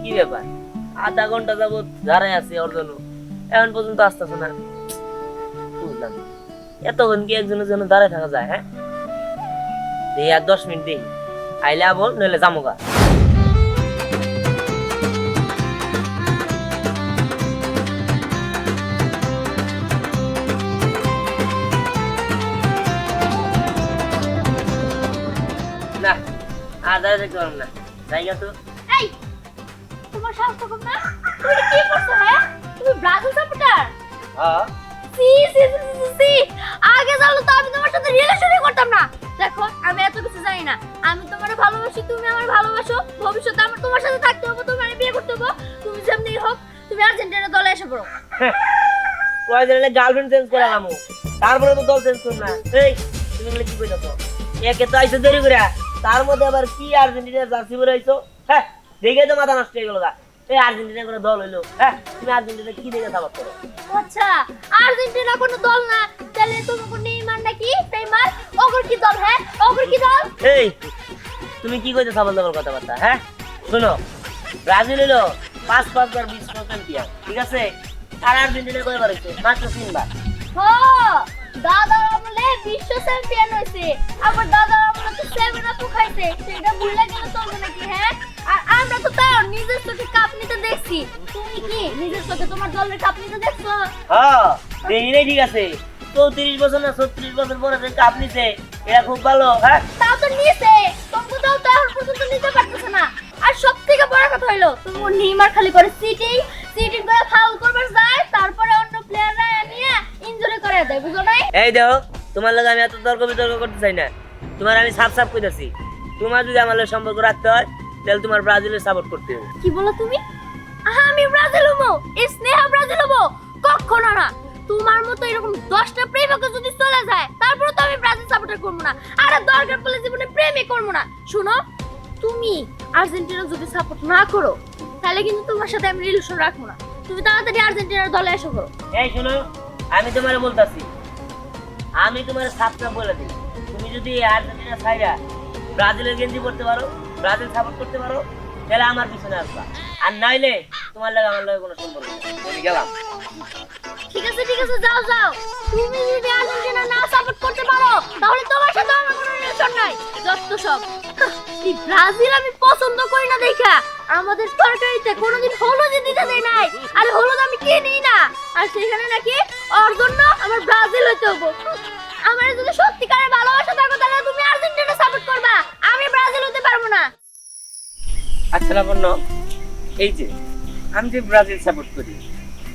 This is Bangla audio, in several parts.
কি ব্যাপার, আধা ঘন্টা যাবত দাঁড়ায় আছে ওর জন্য, এখন পর্যন্ত আসতেছে না। বুঝলাম না। এতক্ষণ কি একজনের জন্য দাঁড়ায় থাকা যায়? হ্যাঁ, দেখি আর 10 মিনিট দেখি, আইলে আবল নইলে জামুগা। না, আর দাঁড়ায় থাকতে পারবো না, জায়গা তো। এই তোমার সাহস তো কম না, তুমি কি করছো? হ্যাঁ, তুমি ব্রাজিল সাপোর্টার? হ্যাঁ, সি সি সি সি সি, আগে জানলে তো আমি তোমার সাথে রিলেশনই করতাম না। দেখো, আমি এত কিছু জানি না, আমি তোমারে ভালোবাসি, তুমি আমার ভালোবাসো, ভবিষ্যতে আমার তোমার সাথে থাকতে হবে, তোমার বিয়ে করতে হবে, তুমি যেমনি হোক তুমি আর্জেন্টিনা দলে এসে পড়ো। কয়দিন গার্লফ্রেন্ড চেঞ্জ করালাম, তারপরে তো দল চেঞ্জ করুন না। এই তুমি বলে কি কইতাছো? একে তো আইছো দেরি করে, তার মধ্যে আবার কি আর্জেন্টিনার জার্সি পরে আইছো? হ্যাঁ, দেখে তো মাথা নষ্ট হয়ে গেল। এই আর্জেন্টিনা কোনো দল হইলো? হ্যাঁ, তুমি আর্জেন্টিনা কি দেখে সাপোর্ট করো? আচ্ছা, আর্জেন্টিনা কোনো দল না, তাহলে তুমি কোন নেইমার নাকি? নেইমার ওগর কি দল? হ্যাঁ, ওগর কি দল? এই তুমি কি কইতে সাবল দেবার কথাবার্তা? হ্যাঁ শোনো, ব্রাজিল হলো 5 বার বিশ্ব চ্যাম্পিয়ন, ঠিক আছে? আর আর্জেন্টিনা কয়বার হইছে? মাত্র 3 বার। ও, দাদার আমলে বিশ্ব চ্যাম্পিয়ন হইছে, আবার দাদার আমলে তো 7 আপ খাইছে, সেটা ভুলে গেলে চলবে নাকি? হ্যাঁ, আর আমরা তো তার নিজের চোখে কাপ নিতে দেখছি, তুমি কি নিজের চোখে তোমার দলের কাপ নিতে দেখছো? হ্যাঁ, দেখি নাই, ঠিক আছে। 34 বছর না 36 বছর পরে যে কাপ নিছে, এটা খুব ভালো। হ্যাঁ, তাও তো নিছে, তুমি দাও তো এখন পর্যন্ত নিতে পারতেছ না। আর সবথেকে বড় কথা হইলো, তুমি ও নেইমার খালি করে সিটিং করে ফাউল করবার যায়, তারপরে অন্য প্লেয়াররা নিয়ে ইনজুরি করে দেয়, বুঝো নাই? এই দেখো, তোমার লগে আমি এত তর্ক বিতর্ক করতে চাই না। তোমার আমি সাফ সাফ কইতাছি, তোমার যদি আমার লগে সম্পর্ক রাখতে হয়, তাহলে তোমার ব্রাজিলের সাপোর্ট করতে হবে। কি বলো তুমি? আমি ব্রাজিল হবো? এই স্নেহা ব্রাজিল হবো? কখনো না। তোমার মতো এরকম 10টা প্রেমিক যদি চলে যায়, তারপরে তো আমি ব্রাজিল সাপোর্টার করবো না, আর দরকার পড়লে জীবনে প্রেমই করবো না। শুনো, তুমি আর্জেন্টিনা যদি সাপোর্ট না করো, তাহলে কিন্তু তোমার সাথে আমি রিলেশন রাখবো না। তুমি তাড়াতাড়ি আর্জেন্টিনার দলে এসো করো। এই শোনো, আমি তোমারে বলতাছি, আমি তোমার সাফ সাফ বলে দিই, তুমি যদি আর্জেন্টিনা ছাইরা ব্রাজিলের গেঞ্জি পড়তে পারো, ব্রাজিল সাপোর্ট করতে পারো, তাহলে আমার পিছনে আসবা। আর নাইলে তোমার লাগে আমার লাগে কোনো সম্পর্ক নেই। আমি গেলাম। ঠিক আছে, যাও যাও। তুমি যদি আর্জেন্টিনা না সাপোর্ট করতে পারো, তাহলে তোমার সাথে আমার কোনো রিলেশন নাই। যত সব। এই ব্রাজিল আমি পছন্দ করি না দেখা আমাদের তরকারিতে কোনোদিন হলুদ দিতে দেয় নাই। আর হলুদ আমি কিনি না। আর সেখানে নাকি ওর জন্য আমার ব্রাজিল হইতে হবে। আমার যদি সত্যিকারের ভালোবাসা থাকে, তাহলে তুমি আর্জেন্টিনা সাপোর্ট করবা, আমি ব্রাজিল হতে পারবো না। আচ্ছা লাবণ্য, এই যে আমি যে ব্রাজিল সাপোর্ট করি,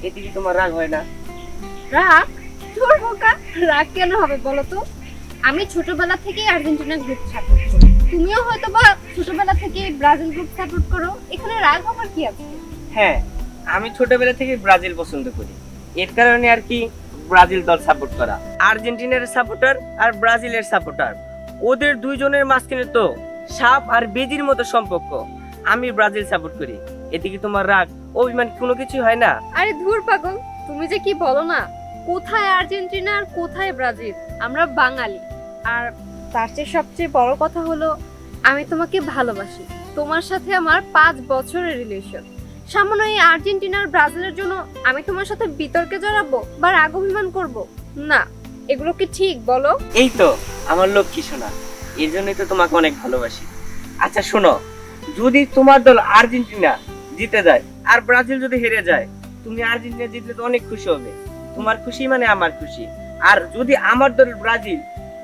এতে কি তোমার রাগ হয় না? রাগ? তোর বোকা, রাগ কেন হবে বলো তো? আমি ছোটবেলা থেকেই আর্জেন্টিনা গ্রুপ সাপোর্ট করি, তুমিও হয়তো বা ছোটবেলা থেকে ব্রাজিল গ্রুপ সাপোর্ট করো, এখানে রাগ হবার কি আছে? হ্যাঁ, আমি ছোটবেলা থেকে ব্রাজিল পছন্দ করি, এর কারণে আর কি ব্রাজিল দল সাপোর্ট করা। আর্জেন্টিনার সাপোর্টার আর ব্রাজিলের সাপোর্টার, ওদের দুইজনের মাঝখানে তো সাপ আর বেজির মতো সম্পর্ক। আমি ব্রাজিল সাপোর্ট করি, এতে কি তোমার রাগ অভিমান কোনো কিছু হয় না? আরে ধুর পাগল, তুমি যে কি বলো না, কোথায় আর্জেন্টিনা আর কোথায় ব্রাজিল, আমরা বাঙালি। আর তার চেয়ে সবচেয়ে বড় কথা হলো, আমি তোমাকে ভালোবাসি, তোমার সাথে আমার 5 বছরের রিলেশন। সামান্য এই আর্জেন্টিনার ব্রাজিলের জন্য আমি তোমার সাথে বিতর্কে জড়াবো বা রাগ অভিমান করব না? এগুলো কি ঠিক বলো? এই তো আমার লক্ষ্মী সোনা, এর জন্যই তো তোমাকে অনেক ভালোবাসি। আচ্ছা শোনো, যদি তোমার দল আর্জেন্টিনা জিতে যায় আর ব্রাজিল যদি হেরে যায়, তুমি আর্জেন্টিনা জিতলে তো অনেক খুশি হবে। তোমার খুশি মানে আমার খুশি। আর যদি আমার দল ব্রাজিল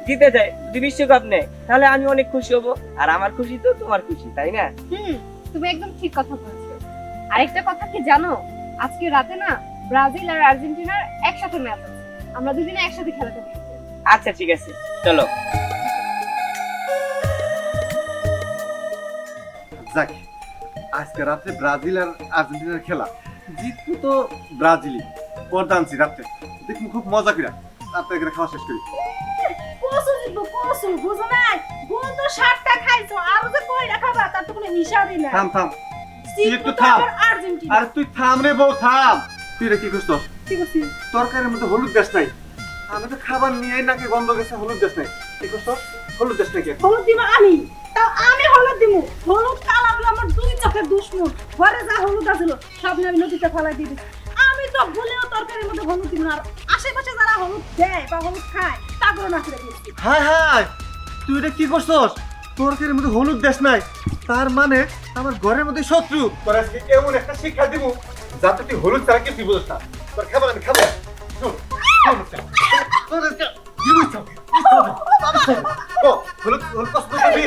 জিতে যায়, যদি বিশ্বকাপ নেয়, তাহলে আমি অনেক খুশি হব, আর আমার খুশি তো তোমার খুশি, তাই না? তুমি একদম ঠিক কথা বলছো। আরেকটা কথা কি জানো, আজকে রাতে না ব্রাজিল আর আর্জেন্টিনার একসাথে ম্যাচ আছে, আমরা দুজনে একসাথে খেলাতে পারি। আচ্ছা ঠিক আছে, চলো। যাক, আজকে রাতে ব্রাজিল আর আর্জেন্টিনার খেলা, জিতবো তো ব্রাজিলই। পর্দা আনছি রাতে, দেখুন খুব মজা করে রাতে করে খাওয়া শেষ করি। কসু জিতবো, কসু বুঝো না? গোল তো 7টা খাইছো, আর যে কয়টা খাবা তার তো কোনো হিসাবই নাই। থাম থাম, তুই জিতবো একটু তো থাম। আবার আর্জেন্টিনা। আরে তুই থাম রে বউ, থাম। তুই রে কি করছিস? কি করছিস? তরকারির মধ্যে হলুদ দেশ নাই, আমি তো খাবার নিয়ে নাকি গন্ধ গেছে, হলুদ দেশ নাই। কি করছিস? হলুদ দেশ নাকি? হলুদ দিবা আমি, তাও আমি হলুদ দিমু। হলুদ কালা হলো আমার দুই চোখের দুশ্মন। ঘরে যা হলুদ আছিল সব নিয়ে আমি নদীতে ফেলাই দিয়ে দিছি। আমি তো ভুলেও তরকারির মধ্যে হলুদ দিব না। আর আশেপাশে যারা হলুদ দেয় বা হলুদ খায় তাগুলো না ফেলে দিয়েছি। হায় হায়, তুই এটা কি করছস? তরকারির মধ্যে হলুদ দেশ নাই, তার মানে আমার ঘরের মধ্যে শত্রু। তোর আজকে এমন একটা শিক্ষা দিব যাতে তুই হলুদ ছাড়া কিছুই বুঝিস না। তোর খাবার আমি খাবো। শোন, শোন, তোর আজকে কি বুঝছো? হলুদ হলুদ পছন্দ করবি?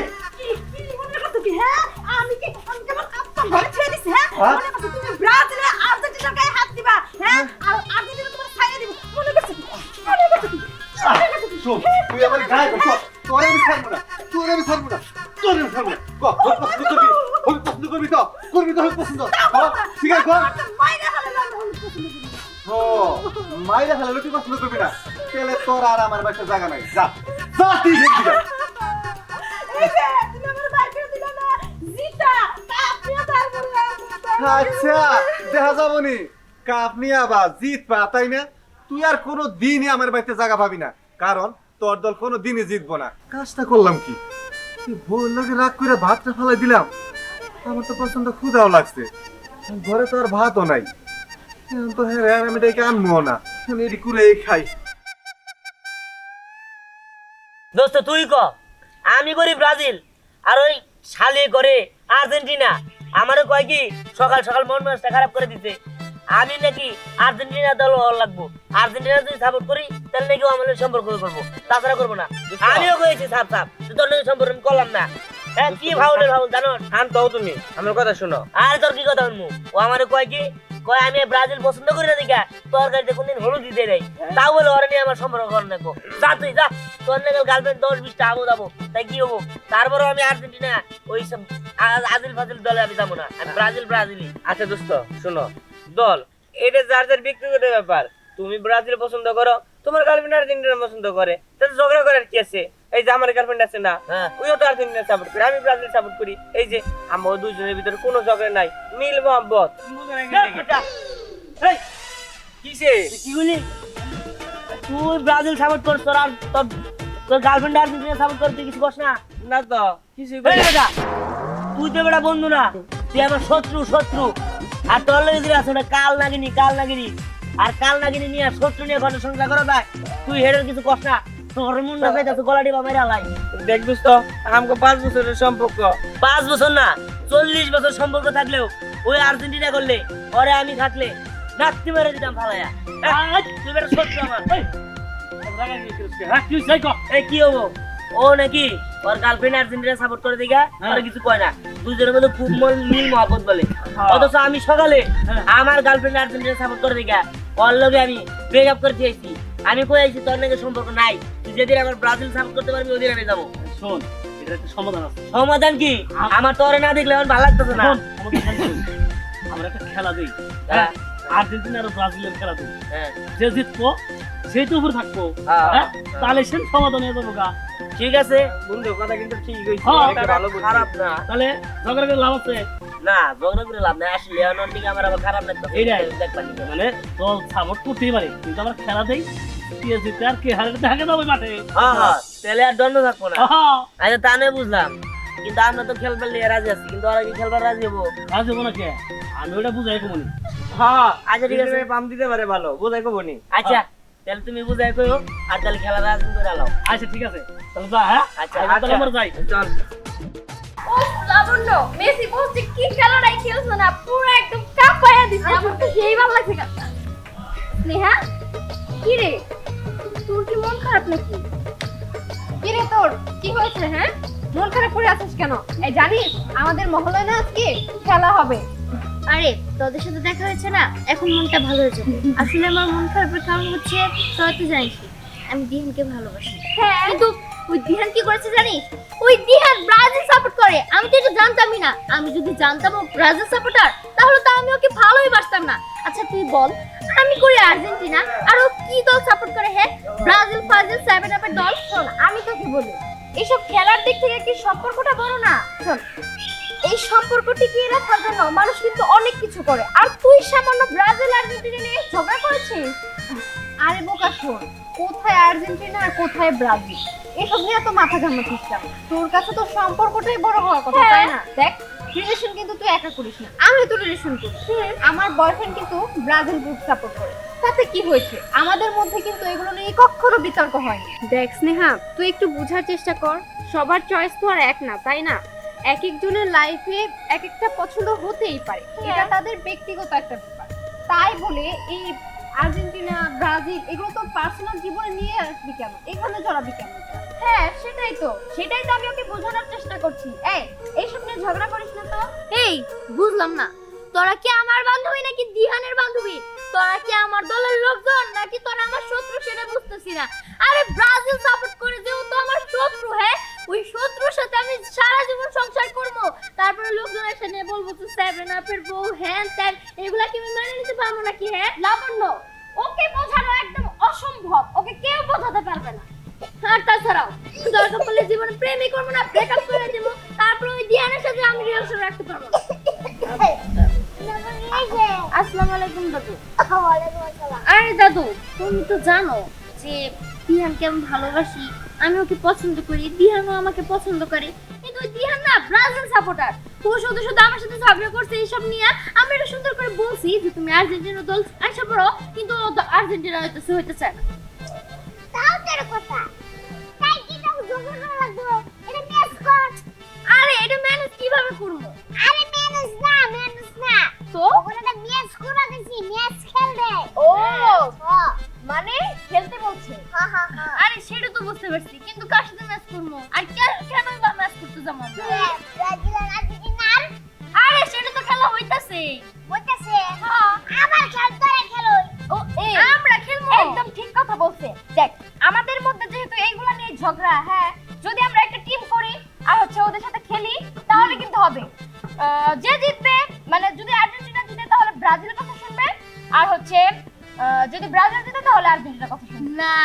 কি মনে করছো কি, হ্যাঁ? আমি কেবল আপনার ঘরে ছেড়ে দিছি, হ্যাঁ? হ্যাঁ? মনে করছো তুমি ব্রাজিলে আর্জেন্টিনার গায়ে হাত দিবা, হ্যাঁ? আর আর্জেন্টিনা তোমার ছাইয়ে দিব। মনে করছো কি? মনে করছো কি? মনে করছো কি? শোন, তুই আমার গায়ে বসো। তোরে আমি ছাড়বো না, তোরে আমি ছাড়বো না, তোরে আমি ছাড়বো না। হলুদ পছন্দ করবি? হলুদ পছন্দ করবি তো? করবি তো হলুদ পছন্দ? ঠিক আছে, কর। আপনার মাইরে ফেলে আমি হলুদ পছন্দ করি না। ও, মাইরা ফেলে তুই পছন্দ করবি না? তাহলে তোর আর আমার বাসায় জায়গা নাই। যা, যা তুই দেখবি না। এই যে, তুমি আমার বাইর করে দিলা না। জিতা, আপনিও তারপরে আচ্ছা, দেখা যাবো নি কাপ নিয়ে আবার জিতবা, তাই না? তুই আর কোনো দিনই আমার বাড়িতে জায়গা পাবি না, কারণ তোর দল কোনো দিনই জিতবো না। কাজটা করলাম কি, বউর লোকে রাগ করে ভাতটা ফেলাই দিলাম। আমার তো পছন্দ ক্ষুধাও লাগছে, ঘরে তো আর ভাতও নাই। এখন তো হ্যাঁ আমি এটাকে আনবো না, আমি এটি কুড়ে খাই। দোস্ত তুই ক, আমি করি ব্রাজিল আর ওই শালে করে আর্জেন্টিনা। আমারও কয় কি সকাল সকাল মন মেজাজটা খারাপ করে দিতে। আমি নাকি আর্জেন্টিনা দল হওয়ার লাগবো, আর্জেন্টিনা যদি সাপোর্ট করি তাহলে নাকি আমাদের সম্পর্ক করবো, তাছাড়া করবো না। আমিও করেছি সাপ সাপ, তোর নাকি সম্পর্ক আমি করলাম না। হ্যাঁ কি ফাউলের ফাউল জানো? শান্ত হও তুমি, আমার কথা শোনো। আর তোর কি কথা শুনবো? ও আমারে কয় কি, কয় আমি ব্রাজিল পছন্দ করি না দেখা তোর গাড়িতে কোনদিন হলুদ দিতে নেই, তাও বলে ওরা নিয়ে আমার সম্পর্ক করে নেবো। যা তুই যা, তোর নাকি গার্লফ্রেন্ড 10-20টা আবো যাবো, তাই কি হবো? তারপরেও আমি আর্জেন্টিনা ওই সব আজিল ফাজিল দলে আমি যাবো না, আমি ব্রাজিলই। আচ্ছা দোস্ত শোনো, দল এটা যার যার ব্যক্তিগত ব্যাপার। তুমি ব্রাজিল পছন্দ করো, তোমার গার্লফ্রেন্ড আর্জেন্টিনা পছন্দ করে, তাহলে ঝগড়া করার কি আছে? এই যে আমার গার্লফ্রেন্ড আছে না, ওইও তো আর্জেন্টিনা সাপোর্ট করে, আমি ব্রাজিল সাপোর্ট করি। এই যে আমার দুইজনের ভিতরে কোনো ঝগড়া নাই, মিল মহব্বত। কিসে কি বলি? তুই ব্রাজিল সাপোর্ট করছ আর তোর গার্লফ্রেন্ড আর্জেন্টিনা সাপোর্ট করে, তুই কিছু বস না? না তো কিছু। তুই তো বেটা বন্ধু না, তুই আমার শত্রু। আর তোর লাগে যদি আছে কাল নাগিনি আর কাল নাগিনি নিয়ে শত্রু নিয়ে ঘরে সংসার করা যায়, তুই হেডের কিছু কষ্ট না। তোর মন না চাইতে তো গলা ডিবা মেরা লাই। দেখবিস তো আমাকে 5 বছরের সম্পর্ক, 5 বছর না 40 বছর সম্পর্ক থাকলেও ওই আর্জেন্টিনা করলে ওরে আমি থাকলে নাতি মেরে দিতাম ফালায়া। তুই বেটা শত্রু আমার। এই কি হবো? ও নাকি ওর গার্লফ্রেন্ড আর্জেন্টিনা সাপোর্ট করে দেখা আর কিছু কয় না, দুজনের মধ্যে খুব মিল মহব্বত বলে। অথচ আমি সকালে আমার গার্লফ্রেন্ড আর্জেন্টিনা সাপোর্ট করে দেখা ওর লগে আমি ব্রেকআপ করে দিয়েছি। আমি কই আইছি তোর নাকি সম্পর্ক নাই, তুই যেদিন আমার ব্রাজিল সাপোর্ট করতে পারবি ওদিন আমি যাবো। শোন, এটা একটা সমাধান আছে। সমাধান কি? আমার তোরে না দেখলে আমার ভালো লাগতেছে না। শোন, আমরা একটা খেলা দিই, আর্জেন্টিনা আর ব্রাজিলের খেলা দিই। যে জিতবো সেই তো উপর থাকবো, তাহলে সে সমাধান হয়ে যাবো গা। ঠিক আছে বন্ধু, কথা কিন্তু ঠিক হইছে, ভালো খারাপ না। তাহলে ঝগড়া করে লাভ আছে না? ঝগড়া করে লাভ নাই, আসলে অন্য দিকে আমার আবার খারাপ লাগতেছে। এইটাই দেখবা মানে দল সাপোর্ট করতেই পারে, কিন্তু আমরা খেলা দেই, কে জিতে আর কে হারে দেখা যাবে মাঠে। হ্যাঁ, তাহলে আর দ্বন্দ্ব থাকবো না। হ্যাঁ, আচ্ছা তা নয় বুঝলাম, কিন্তু আমরা তো খেলবার লিয়ে রাজি আছি, কিন্তু ওরা কি খেলবার রাজি হবো? রাজি হবো না কে? আমি ওটা বুঝাই কমনি। হ্যাঁ আচ্ছা ঠিক আছে, পাম দিতে পারে ভালো, বুঝাই কবো নি। আচ্ছা তাহলে তুমি বুঝাই কইও, আর তাহলে খেলার আয়োজন করে আলাও। আচ্ছা ঠিক আছে, তাহলে যা। হ্যাঁ আচ্ছা তাহলে আমরা যাই। চল। ও লাবণ্য, মেসি বলছে কি খেলাটাই খেলছো না, পুরো একদম কাঁপায়া দিছে। আমার তো সেই ভালো লাগছে। স্নেহা, কি রে তোর কি মন খারাপ নাকি? কি রে তোর কি হয়েছে? হ্যাঁ, মন খারাপ করে আছিস কেন? এই জানিস আমাদের মহল্লায় না আজকে খেলা হবে। আরে তোদের সাথে দেখা হয়েছে না, এখন মনটা ভালো হয়েছে। আসলে আমার মন খারাপের কারণ হচ্ছে তুই তো জানিস আমি দিহানকে ভালোবাসি। হ্যাঁ, কিন্তু ওই দিহান কি করেছে জানিস? ওই দিহান ব্রাজিল সাপোর্ট করে। আমি তো এটা জানতামই না। আমি যদি জানতাম ও ব্রাজিল সাপোর্টার, তাহলে তো আমি ওকে ভালোই বাসতাম না। আচ্ছা তুই বল, আমি করি আর্জেন্টিনা আর ও কি দল সাপোর্ট করে? হ্যাঁ, ব্রাজিল ফাজিল 7 আপের দল। শোন আমি তোকে বলি, এইসব খেলার দিক থেকে কি সম্পর্কটা বড় না? শোন, এই সম্পর্ক টিকিয়ে রাখার জন্য মানুষ কিন্তু অনেক কিছু করে, আর তুই সামান্য ব্রাজিল আর্জেন্টিনা নিয়ে ঝগড়া করেছিস। আরে বোকা শোন, কোথায় আর্জেন্টিনা আর কোথায় ব্রাজিল, এসব নিয়ে এত মাথা ঘামাচ্ছিস কেন? তোর কাছে তো সম্পর্কটাই বড় হওয়ার কথা, তাই না? দেখ, রিলেশন কিন্তু তুই একা করিস না, আমি তো রিলেশন করি। আমার বয়ফ্রেন্ড কিন্তু ব্রাজিল গ্রুপ সাপোর্ট করে। তাতে কি হয়েছে? আমাদের মধ্যে কিন্তু এগুলো নিয়ে কখনো বিতর্ক হয়নি। দেখ স্নেহা, তুই একটু বোঝার চেষ্টা কর, সবার চয়েস তো আর এক না, তাই না? এক একজনের লাইফে এক একটা পছন্দ হতেই পারে, এটা তাদের ব্যক্তিগত একটা ব্যাপার। তাই বলে এই আর্জেন্টিনা, ব্রাজিল এগুলো তো পার্সোনাল জীবনে নিয়ে আসবি কেন? এখানে জড়াবি কেন? হ্যাঁ, সেটাই তো আমি ওকে বোঝানোর চেষ্টা করছি। এইসব নিয়ে ঝগড়া করিস না তো। এই বুঝলাম না, তোরা কি আমার বান্ধবী নাকি দিহানের বান্ধবী? তোরা কি আমার দলের লোকজন নাকি তোরা আমার শত্রু সেটা বুঝতেছি না। আরে ব্রাজিল সাপোর্ট করে যেহেতু আমার শত্রু, হ্যাঁ ওই শত্রুর সাথে আমি সারা জীবন সংসার করব, তারপরে লোকজন এসে নিয়ে বলবো তো 7 আপের বউ হ্যান ত্যান, এগুলা কি আমি মেনে নিতে পারবো নাকি? হ্যাঁ লাবণ্য, ওকে বোঝানো একদম অসম্ভব, ওকে কেউ বোঝাতে পারবে না। আর তাছাড়াও দরকার পড়লে জীবনে প্রেমই করবো না, ব্রেকআপ করে দেবো, তারপরে ওই দিহানের সাথে আমি রিলেশন রাখতে পারবো না। আসসালামু আলাইকুম দাদু। আরে দাদু, তুমি তো জানো যে দিহানকে আমি ভালোবাসি, আমি ওকে পছন্দ করি, দিহানও আমাকে পছন্দ করে, কিন্তু ওই দিহান না ব্রাজিল সাপোর্টার। ও শুধু শুধু আমার সাথে ঝগড়া করছে এইসব নিয়ে। আমি এটা সুন্দর করে বলছি যে তুমি আর্জেন্টিনা দল আশা করো, কিন্তু ও তো আর্জেন্টিনা হইতে চায় না। তাও তোর কথা, তাই কি তো ঝগড়া লাগবে? এটা ম্যাচ কর। আরে এটা ম্যানেজ কিভাবে করব? আরে ম্যানেজ না তো ওটা ম্যাচ করে দিছি, ম্যাচ খেলবে। ও মানে খেলতে বলছে। হ্যাঁ আরে সেটা তো বুঝতে পারছি, কিন্তু কার সাথে ম্যাচ করব? আর কেন বা ম্যাচ করতে যাব আমরা? ব্রাজিল আর আর্জেন্টিনার। আরে সেটা তো খেলা হইতাছে। হ্যাঁ আবার খেলো। ও আমরা খেলবো। একদম ঠিক কথা বলছে। দেখ, আমাদের মধ্যে যেহেতু এইগুলা নিয়ে ঝগড়া, হ্যাঁ যদি আমরা একটা টিম করি আর ওদের সাথে খেলি তাহলে কিন্তু হবে। যে জিতবে, মানে যদি আর্জেন্টিনা জিতে তাহলে ব্রাজিলের কথা শুনবে, আর যদি ব্রাজিল জিতে তাহলে আর্জেন্টিনার কথা শুনবে। না,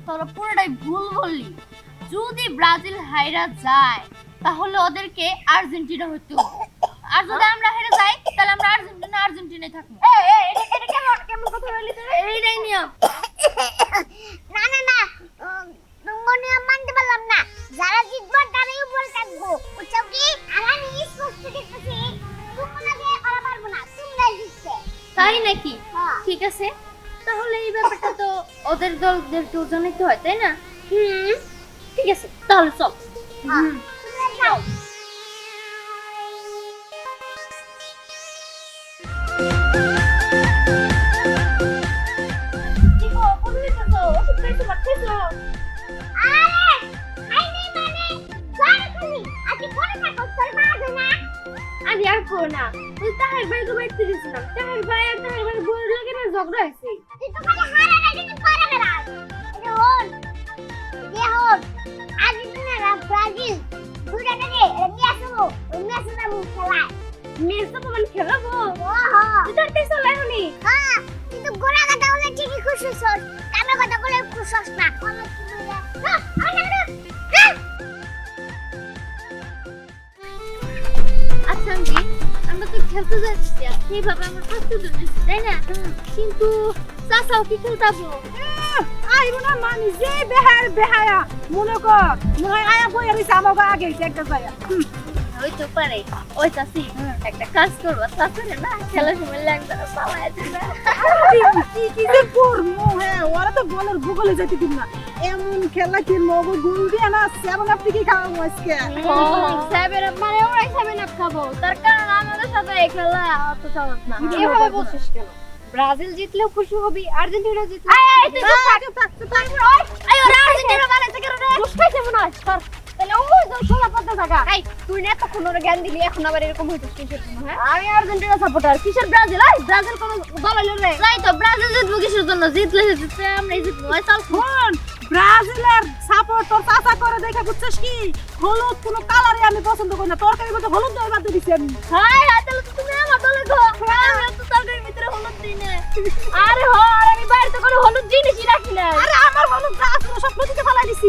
তোরা পুরোটাই ভুল বললি। যদি ব্রাজিল হাইরা যায় তাহলে ওদেরকে আর্জেন্টিনা হইতে হবে, আর যদি আমরা হেরে যাই তাহলে আমরা আর্জেন্টিনায় থাকবো। এটা কেমন কথা বললি তুই? এইটাই নিয়ম। না তুমি নিয়ম মানতে পারলাম না। যারা জিতবে তারাই উপরে থাকবো, বুঝছো কি? আর আমি স্পষ্ট দেখতেছি তোমাকে ওরা পারবো না, তোমরাই জিতবে। তাই নাকি? ঠিক আছে, তাহলে এই ব্যাপারটা তো ওদের দলদেরকেও জানাইতে হয়, তাই না? ঠিক আছে, তাহলে চল। তোমরা যাও। আমি আর করো না, ওই তাহের ভাই তো বাইতে দিছিলাম, তাহের ভাই আর তাহের ভাই বউয়ের লাগে না ঝগড়া হয়েছে। তুই তো খালি হারা না, কিন্তু পারে বেড়াস। এটা হল আর্জেন্টিনা আর ব্রাজিল দুইটা থেকে ম্যাচও ওই ম্যাচে নাম খেলায়। ম্যাচটা তো মানে খেলাবো। তুই তো দেখছ লাইনি। হ্যাঁ, কিন্তু গোড়া কথা বলে ঠিকই খুশি হস, কামে কথা বলে খুশি হস না। আচ্ছা আন্টি, আমরা তো খেলতে যাচ্ছি, সেইভাবে আমার প্রস্তুতি নিচ্ছি, তাই না? কিন্তু চাচাও কি খেলতাবো? আইবো না, মানে যে বেহায়া মনে কর মনে হয় আয়া বই আমি আমাকে আগে একটা যায়। হইতে পারে। ওই চাচি, একটা কাজ করবো, চাচারে না খেলার সময় লাগবে না, পালায় দিবে। কি যে করবো? হ্যাঁ, ওরা তো বলের ভূগোলে যেতে দিন না, এমন খেলা কি মগো গোল দিয়ে না 7 আপ কি খাওয়াবো আজকে? 7 আপ মানে ওরাই 7 আপ খাবো, তার কারণ আমাদের সাথে এই খেলা অত সহজ না। এভাবে বলছিস কেন? ব্রাজিল জিতলেও খুশি হবি, আর্জেন্টিনা জিতলে তুই ওরা আর্জেন্টিনা বানাইতে কেন রে? বুঝতেছে মনে হয়। তাহলে ওই যে সোলা পথে থাকা। তুই না এতক্ষণ ওরা জ্ঞান দিলি, এখন আবার এরকম হইতেছিস কিসের জন্য? হ্যাঁ, আমি আর্জেন্টিনা সাপোর্টার, কিসের ব্রাজিল? ব্রাজিল কোন দল হইলো রে? তাই তো, ব্রাজিল জিতবো কিসের জন্য? জিতলে আমরা জিতবো। চল শোন, ব্রাজিলের সাপোর্ট তোর চাচা করে দেখে বুঝছিস কি? হলুদ কোনো কালারে আমি পছন্দ করি না, তরকারির মধ্যে হলুদ দেওয়ার বাদ দিছি আমি। হাই হাই, তাহলে তো তুমি আমার দলে গো। আমি তো তরকারির ভিতরে হলুদ দিই না। আরে আর আমি বাইরে কোনো হলুদ জিনিসই রাখি না। আরে আমার হলুদ গাছ সব নদীতে ফেলাই দিছি।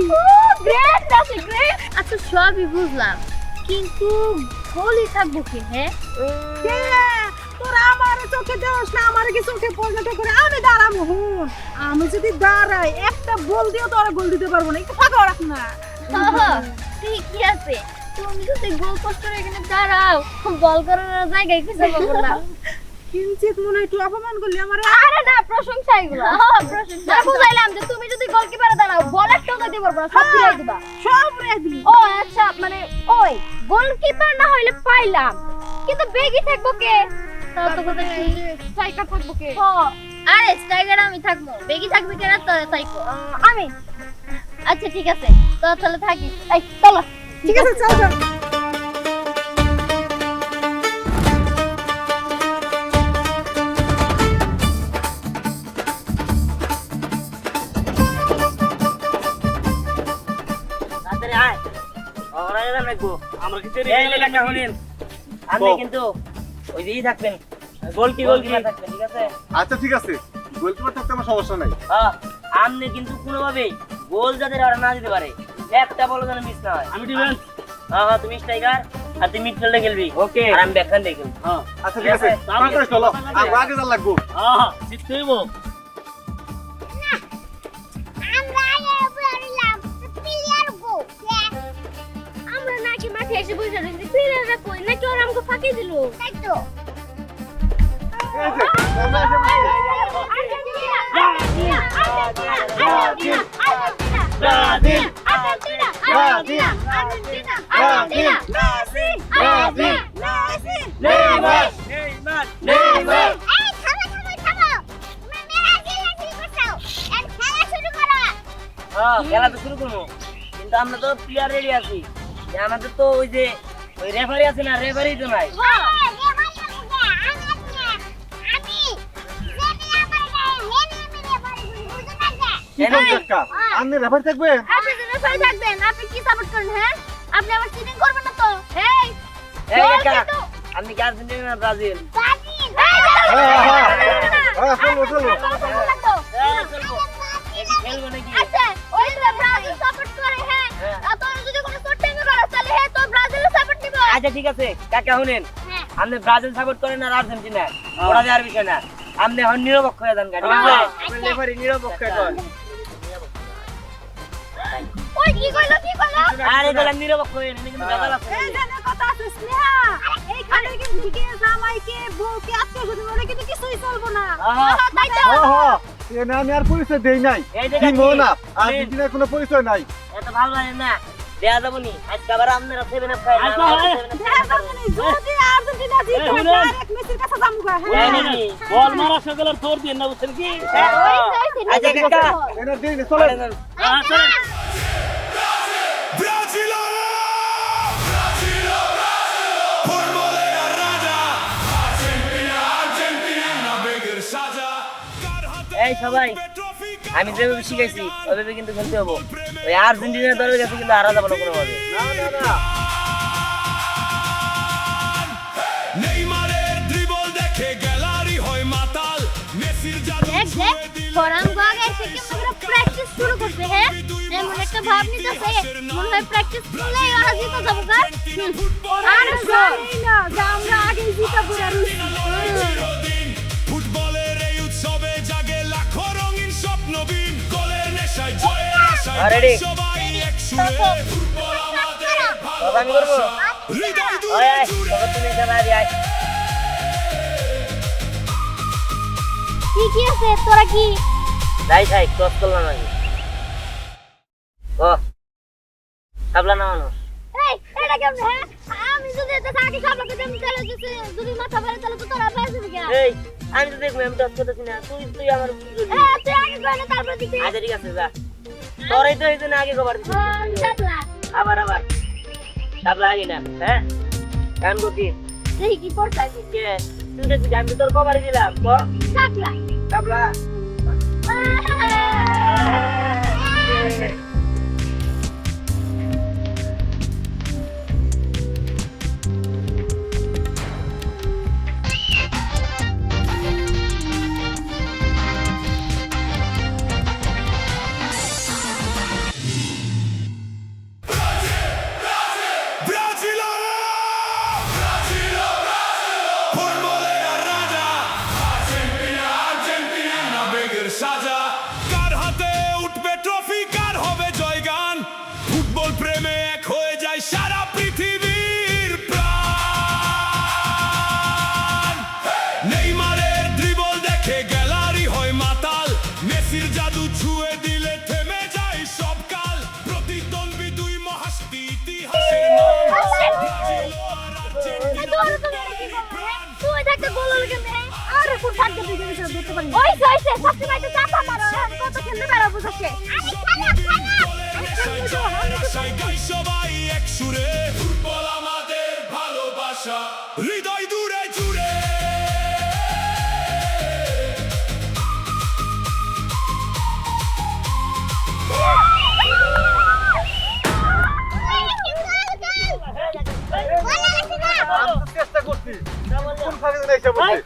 গ্রেট আছে, গ্রেট। আচ্ছা সবই বুঝলাম, কিন্তু গোলই থাকবো কি? হ্যাঁ, কে তোরা আমার চোখে দেওস না, আমার কি চোখে পরিণত করে আমি দাঁড়াবো? হুন, আমি যদি দাঁড়াই একটা বল দিও তো আর গোল দিতে পারবো না, একটু ফাঁকা রাখ না। ঠিকই আছে, তুমি যদি গোল পোস্টের এখানে দাঁড়াও, বল করার জায়গায় কিছু পাবো না। কিঞ্চিত মনে হয় একটু অপমান করলি আমার। আরে না, প্রশংসা এগুলো। প্রশংসা বুঝাইলাম যে তুমি যদি গোলকিপারে দাঁড়াও, বল একটাও দিতে পারবো না, সব ফিরাই দিবা। সব রেডি। ও আচ্ছা, মানে ওই গোলকিপার না হইলে পাইলাম, কিন্তু বেগই থাকবো কে? তাও তো কথা কি স্ট্রাইকার থাকবো কে? আরে স্ট্রাইকার আমি থাকবো, বেগই থাকবে কেন? তো থাকবো আমি। আচ্ছা ঠিক আছে, তো তাহলে থাকি। এই চলো। ঠিক আছে, চল চল। তাড়াতাড়ি আয়, ওরা এরা দেখবো। আমরা কি এই যে কাকা শুনেন, আপনি কিন্তু ওই যেই থাকবেন, গোলকিপার থাকবেন, ঠিক আছে? আচ্ছা ঠিক আছে, গোলকিপার থাকতে আমার সমস্যা নাই। হ্যাঁ, আপনি কিন্তু কোনোভাবেই গোল যাতে ওরা না দিতে পারে, একটা বল যেন মিস না হয়। আমি ডিফেন্স। হ্যাঁ হ্যাঁ, তুমি স্ট্রাইকার আর তুমি মিডফিল্ডে খেলবি। ওকে, আর আমি ব্যাকহ্যান্ডে খেলবি। হ্যাঁ আচ্ছা ঠিক আছে, তাড়াতাড়ি চলো, আগে যা লাগবো। হ্যাঁ জিততে হইব। আমরা নাকি মাঠে এসে বসে রয়েছি, প্লেয়াররা কই নাকি ওরা আমাকে ফাঁকি দিল? তাই তো। এই যে, আমরা এসে খেলা তো শুরু করবো, কিন্তু আমরা তো প্লেয়ার রেডি আছি। যে আমাদের তো ওই যে ওই রেফারি আছে না, রেফারি তো নাই। কি করব কাকা? আপনি রেফারি থাকবেন? আপনি তো রেফারি থাকবেন, আপনি কি সাপোর্ট করেন? হ্যাঁ, আপনি আবার চিটিং করবেন না তো? এই এই গোল কাকা, কিন্তু আপনি কি আর্জেন্টিনা না ব্রাজিল? ব্রাজিল। চলো চলো। চলবো, এই কি খেলবো নাকি? আচ্ছা, ওই যে ব্রাজিল সাপোর্ট করে, হ্যাঁ, হ্যাঁ। আর তোর যদি কোনো চোট্টামি করো তাহলে হ্যাঁ তো ব্রাজিলের সাপোর্ট নিব। আচ্ছা ঠিক আছে কাকা, শুনেন, হ্যাঁ। আপনি ব্রাজিল সাপোর্ট করেন আর আর্জেন্টিনা, ওরা দেওয়ার বিষয় না। আপনি এখন নিরপেক্ষ হয়ে যান, ঠিক আছে? আচ্ছা। রেফারি নিরপেক্ষ এখন। ওই কি কইলো? আরে গেলাম নিরপেক্ষ হয়ে, এখানে কিন্তু বেজাল আছে। এই জানে কথা আছে স্নেহা, এইখানে কিন্তু দিকে জামাইকে বউকে আত্মীয়-স্বজন ওরা কিন্তু কিছুই চলবো না। আহা, তাই তো। এনে আমি আর পরিচয় দেই নাই। এই যে কি কাকি, মনে না, শুনেন, আর্জেন্টিনার কোনো পরিচয় নাই। এত ভালো লাগে না, দেয়া যাবো নি। আজকে আবার আপনারা 7 আপ খাই না, আচ্ছা, আমরা হ্যাঁ। 7 আপ দেখা খাই যাবে না, যদি আর্জেন্টিনা জিতে এই শুনেন। ডাইরেক্ট মেসির কাছে যাবো গা। এই হ্যাঁ। নাকি? বল মারা সকলের তোর দিয়ে না, বুঝছেন কি? আচ্ছা কাকা, এনে দিন চলো। হ্যাঁ চলেন। এই সবাই, আমি যেভাবে শিখাইছি ওইভাবে কিন্তু খেলতে হবো। ওই আর্জেন্টিনার দলের কাছে কিন্তু হারা যাবো না কোনোভাবে। না না না, নেইমারের ড্রিবল দেখে গ্যালারি হয় মাতাল, মেসির জাদু দেখ দেখ, ফরান বাগে এসে কেমন করে প্র্যাকটিস শুরু করছে। হ্যাঁ, এমন একটা ভাব নিতেছে মনে হয় প্র্যাকটিস করলেই ওরা জিতে যাবে। আর জানি না যে আমরা আগেই জিতে পড়ে রইছি। চিরদিন ফুটবলের এই উৎসবে জাগে লাখো রঙিন স্বপ্নবিন, গোলের নেশায় জয়ের আশায় Ready? সবাই এক সুরে, ফুটবল আমাদের কথা আমি করবো। হৃদয় ওই দুলে আয়, জুড়ে। তখন তুমি এখানে আয়। কি আছে তোরা কি? যাই খাই, ক্রস করলাম নাকি? ও তাবলা না মানুষ। এই এটা কেমন? হ্যাঁ, আমি যদি এটা আগে খাবলাকে দেন তাহলে যদি মাথা বেড়ে তাহলে তো তোরা বেঁচে যাবি কেন? এই আমি তো দেখবো, আমি টস করতেছি না, তুই আমার কি করবি? হ্যাঁ, তুই আগে করে তারপর দিবি। আচ্ছা ঠিক আছে, যা। তোরাই তো এই জন্য আগে খবর দিচ্ছিস। চাপলা আবার তাবলা আগে না, হ্যাঁ? কাম করছি। দেখি কি করতে কে? তুই দেখবি, আমি তো তোর কভারে দিলাম। চাপলা তাবলা। সাজা, কার হাতে উঠবে ট্রফি, কার হবে শার্ট দিয়ে গেছে ধরতে পারি ওই সইছে সবচেয়ে বাইতে চাপা মারো কত খেলতে পারো বুঝছে নেশায় জয়ের আশায় গাই সবাই এক সুরে ফুটবল আমাদের ভালোবাসা হৃদয় দূরে জুড়ে আমি তো চেষ্টা করছি কোন ফাঁকে যেন এসে বসে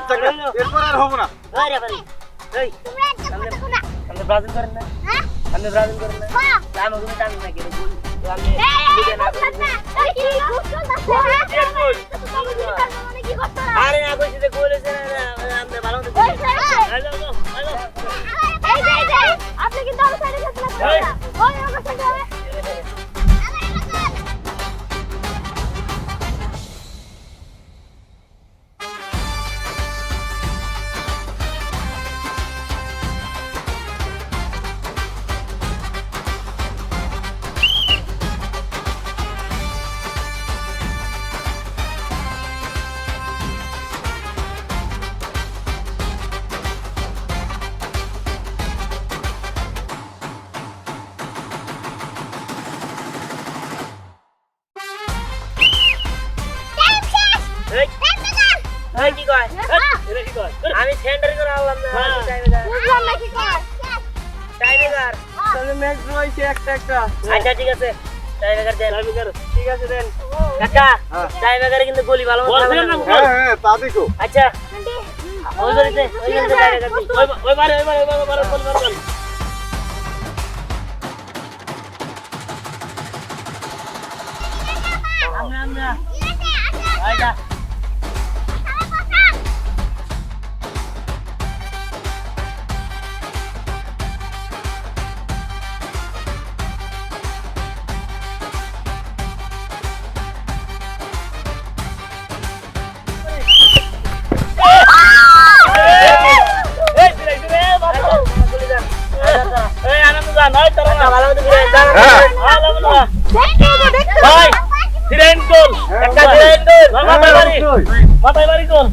যাক না, এরপর আর হবো না ওই রেফারি এই আপনি ব্রাজিল করেন না আপনি ব্রাজিল করেন না আমি তুমি টানি না কেন বলি আমি বুঝে না আরে না কইছি যে গোল হইছে না আপনি ভালো মতো আপনি কিন্তু আমার সাইডে গেছেন ওই আমার সাইডে এই কি কয় এটা কি কয় আমি সেন্টার করে আনলাম না বুঝলাম না কি কর টাইমেগার তাহলে ম্যাচ ড্র হইছে একটা আচ্ছা ঠিক আছে টাইমেগার দেন ঠিক আছে দেন কাকা টাইমেগারে কিন্তু গোলি ভালো মতো বলছেন লাগবে না না। হ্যাঁ হ্যাঁ তা দেখো আচ্ছা ওই গলিতে টাইমেগার দিই ওই বারে বল আমরা আইডা এই দিলে রে বাবা গোলি দেন এই আনন্দ যা নয় তোরা আচ্ছা ভালো মতো ঘুরে দাঁড়ান হ্যাঁ। ভালো না দেখতে ভাই সিরেন গোল একটা দিলেন দূর মাথায় বাড়ি গোল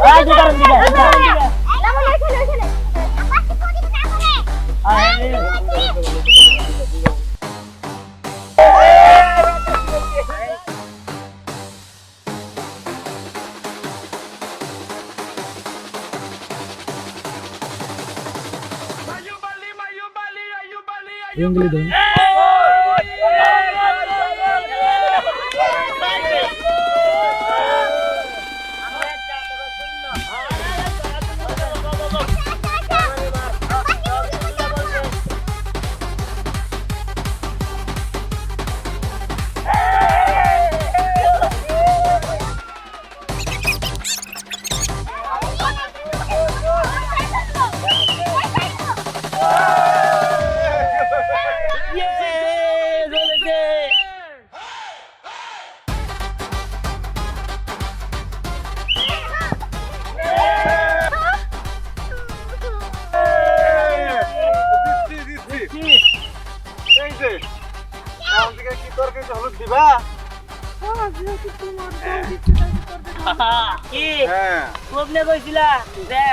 আর দুটার দিকে দিচ্ছি এই যে এখন থেকে কি তরকারি হলুদ দিবা কি হ্যাঁ কোবনে কইছিলা যে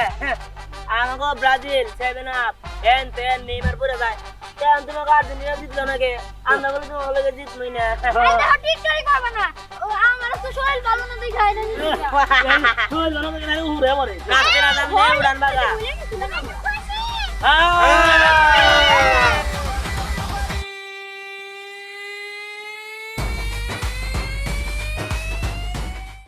আমাগো ব্রাজিল 7 আপ এন তেন নেইমার পুরো যায় কেন তোমাকে আর্জেন্টিনা জিতলো নাকি আমরা বলে তোমার লগে জিতমই না টিটকারি করবে না আমার তো শরীর ভালো না দেখাই না তুই জানো না কেন উড়ে মরে নাচতে না জানলে উড়ান বাগা আ